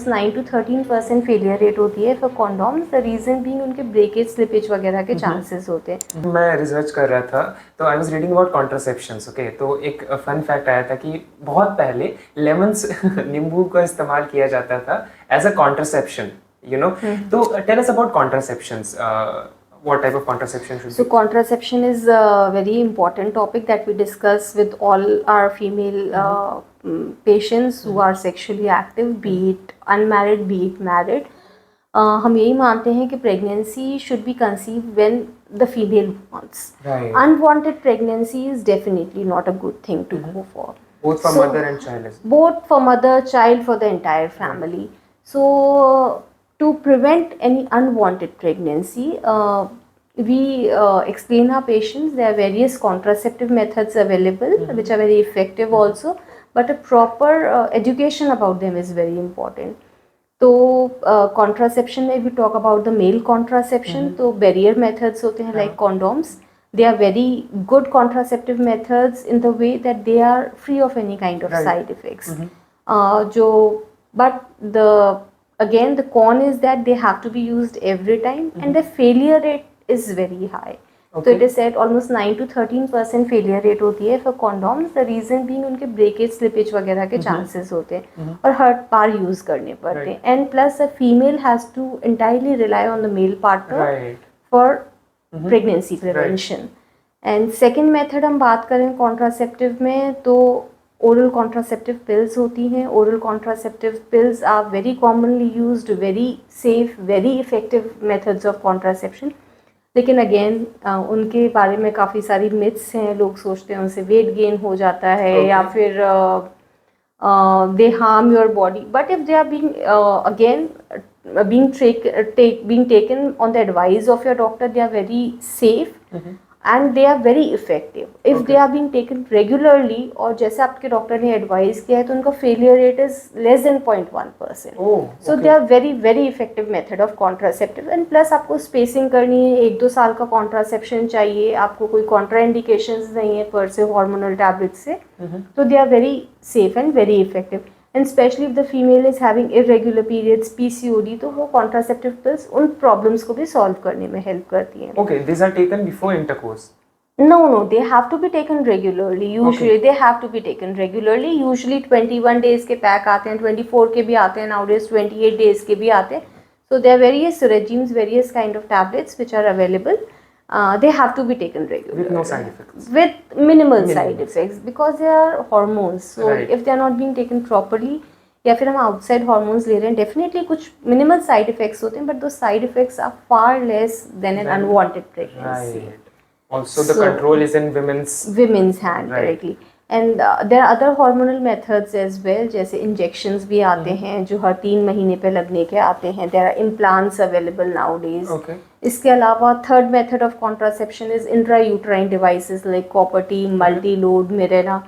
9 to 13% failure rate होती है for condoms, the reason being उनके ब्रेकेज स्लिपेज वगैरह के चांसेस होते हैं। मैं रिसर्च कर रहा था तो I was reading about contraceptions. Okay, तो एक फन फैक्ट आया था कि बहुत पहले लेमन्स नींबू का इस्तेमाल किया जाता था as a contraception, you know. तो tell us about contraceptions, what type of contraception should So be? contraception is a very important topic that we discuss with all our female patients who are sexually active, be it unmarried, be it married. हम यही मानते हैं कि pregnancy should be conceive when the female wants. Right. Unwanted pregnancy is definitely not a good thing to go for. Both for So, mother and child. both for mother, child, for the entire family. So to prevent any unwanted pregnancy, we explain our patients there are various contraceptive methods available which are very effective also, but a proper education about them is very important. तो contraception में we talk about the male contraception, तो barrier methods होते हैं like condoms. They are very good contraceptive methods in the way that they are free of any kind of side effects. जो but the again the con is that they have to be used every time and the failure rate is very high. So it is said almost 9 to 13% failure rate होती है for condoms, the reason being उनके breakage slippage वगैरह के chances होते हैं और हर बार use करने पड़ते हैं. And plus a female has to entirely rely on the male partner for pregnancy prevention. And second method हम बात करें कॉन्ट्रासेप्टिव में तो ओरल कॉन्ट्रासेप्टिव पिल्स होती हैं. Oral contraceptive pills are very commonly used, very safe, very effective methods of contraception. लेकिन again उनके बारे में काफ़ी सारी मिथ्स हैं. लोग सोचते हैं उनसे वेट गेन हो जाता है या फिर they harm your body, but if they are being again being taken on the advice of your doctor, they are very safe and they are very effective if they are being taken regularly. और जैसे आपके doctor ने advice किया है तो उनका failure rate is less than 0.1%. So they are very very effective method of contraceptive. And plus आपको spacing करनी है, 1-2 साल का कॉन्ट्रासेप्शन चाहिए, आपको कोई कॉन्ट्राइंडिकेशंस नहीं है पर से हार्मोनल टैबलेट से, तो they are very safe and very effective. And specially if the female is having irregular periods, PCOD, तो वो कॉन्ट्रासेप्टिव पिल्स उन प्रॉब्लम्स को भी सॉल्व करने में हेल्प करती हैं. Okay, these are taken before intercourse. No, they have to be taken regularly. Usually they have to be taken regularly. Usually 21 days के पैक आते हैं, 24 के भी आते हैं, nowadays 28 days के भी आते हैं. So there are various regimes, various kind of tablets which are available. They have to be taken regularly. With no side effects. With minimal side effects because they are hormones. So if they are not being taken properly, या फिर हम outside hormones ले रहे हैं, definitely कुछ minimal side effects होते हैं, but though side effects are far less than an unwanted pregnancy. Also, the control is in women's hand directly. And there are other hormonal methods as well, जैसे injections भी आते हैं जो हर 3 महीने पे लगने के आते हैं. There are implants available nowadays. इसके अलावा third method of contraception is intrauterine devices like copper T, multi-load, Mirena.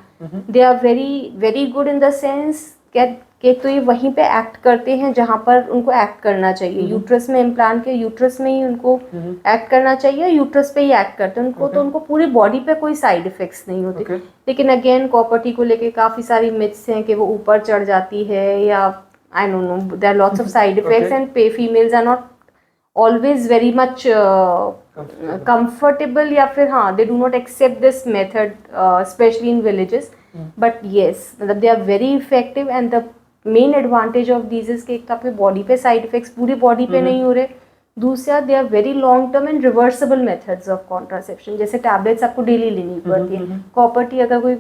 They are very very good in the sense कि तो ये वहीं पे एक्ट करते हैं जहाँ पर उनको एक्ट करना चाहिए. यूट्रस में इम्प्लांट के यूट्रस में ही उनको एक्ट करना चाहिए, यूट्रस पे ही एक्ट करते हैं उनको. तो उनको पूरी बॉडी पे कोई साइड इफेक्ट्स नहीं होते. लेकिन अगेन कॉपर टी को लेके काफ़ी सारी मिथ्स हैं कि वो ऊपर चढ़ जाती है या I don't know, there are lots of side effects and females are not always very much comfortable या फिर हाँ they do not accept this method specially in villages. But yes, मतलब they are very effective and the main advantage of these is कि एक तो आपके body पे side effects पूरी बॉडी पे नहीं हो रहे. दूसरा they are very long term and reversible methods of contraception. जैसे टैबलेट्स आपको डेली लेनी पड़ती है. कॉपर टी अगर कोई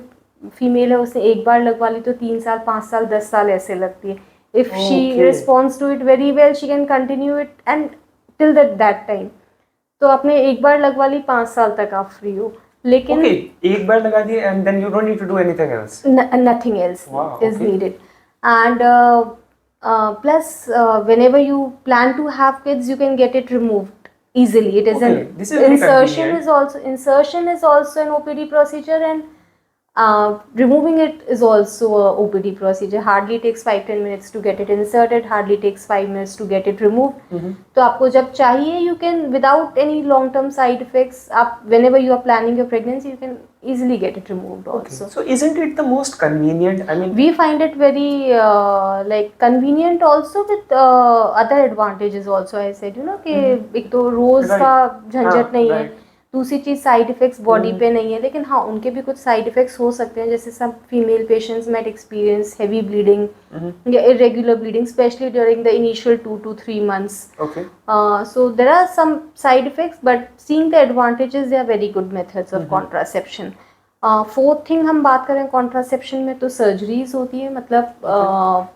फीमेल है उसने एक बार लगवा ली तो 3 साल 5 साल 10 साल ऐसे लगती है. If she responds to it very well she can continue it and till that time. तो आपने एक बार लगवा ली 5 साल तक आप फ्री हो. लेकिन एक बार लगा दिए and then you don't need to do anything else. Nothing else is needed. And plus whenever you plan to have kids you can get it removed easily. It is insertion is also an OPD procedure and removing it is also a OPD procedure. Hardly takes 5-10 minutes to get it inserted, hardly takes 5 minutes to get it removed. तो आपको जब चाहिए you can without any long term side effects, आप whenever you are planning your pregnancy you can easily get it removed also. So isn't it the most convenient? I mean, We find it very like convenient also with other advantages also. I said कि एक तो रोज Right. का झंझट नहीं है, right. दूसरी चीज side effects body पे नहीं है, लेकिन हाँ उनके भी कुछ साइड इफेक्ट्स हो सकते हैं, जैसे some female patients might experience heavy bleeding या irregular bleeding, especially during the initial 2 to 3 months. Okay. So there are some side effects, but seeing the advantages, they are very good methods of contraception. Fourth thing हम बात करें contraception में, तो surgeries होती है, मतलब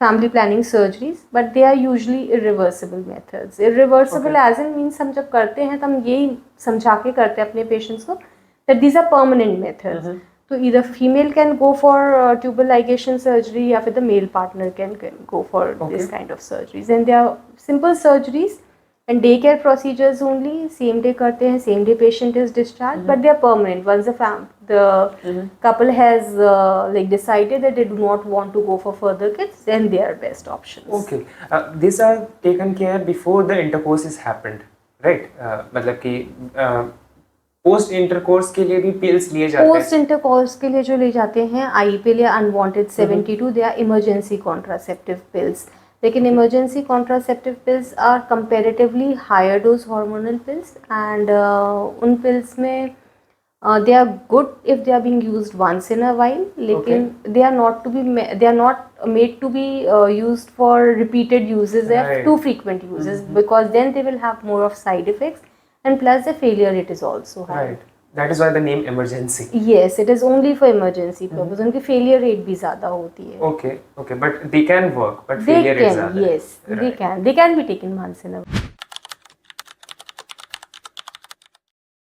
family planning surgeries, but they are usually irreversible methods. Irreversible as in means हम जब करते हैं तो हम यही समझा के करते हैं अपने पेशेंट्स को that these are permanent methods. तो either female can go for tubal ligation surgery या फिर the male partner can go for this kind of surgeries, and they are simple surgeries and daycare procedures only. Same day करते हैं, same day patient is discharged, but they are permanent. Once the couple has like decided that they do not want to go for further kids, then they are best options. Okay. These are taken care before the intercourse is happened, right? मतलब कि post intercourse के लिए भी pills लिए जाते हैं. Post intercourse के लिए जो ले जाते हैं आई पिल या unwanted 72, they are emergency contraceptive pills. लेकिन emergency contraceptive pills are comparatively higher dose hormonal pills, and उन पिल्स में they are good if they are being used once in a while, लेकिन they are not made to be used for repeated uses or too frequent uses, because then they will have more of side effects, and plus the failure rate is also high. Right. That is why the name emergency. Yes, it is only for emergency purpose. उनकी failure rate भी ज़्यादा होती है. Okay, but they can work, but They failure is can, ज़्यादा है. yes, they can be taken once in a while.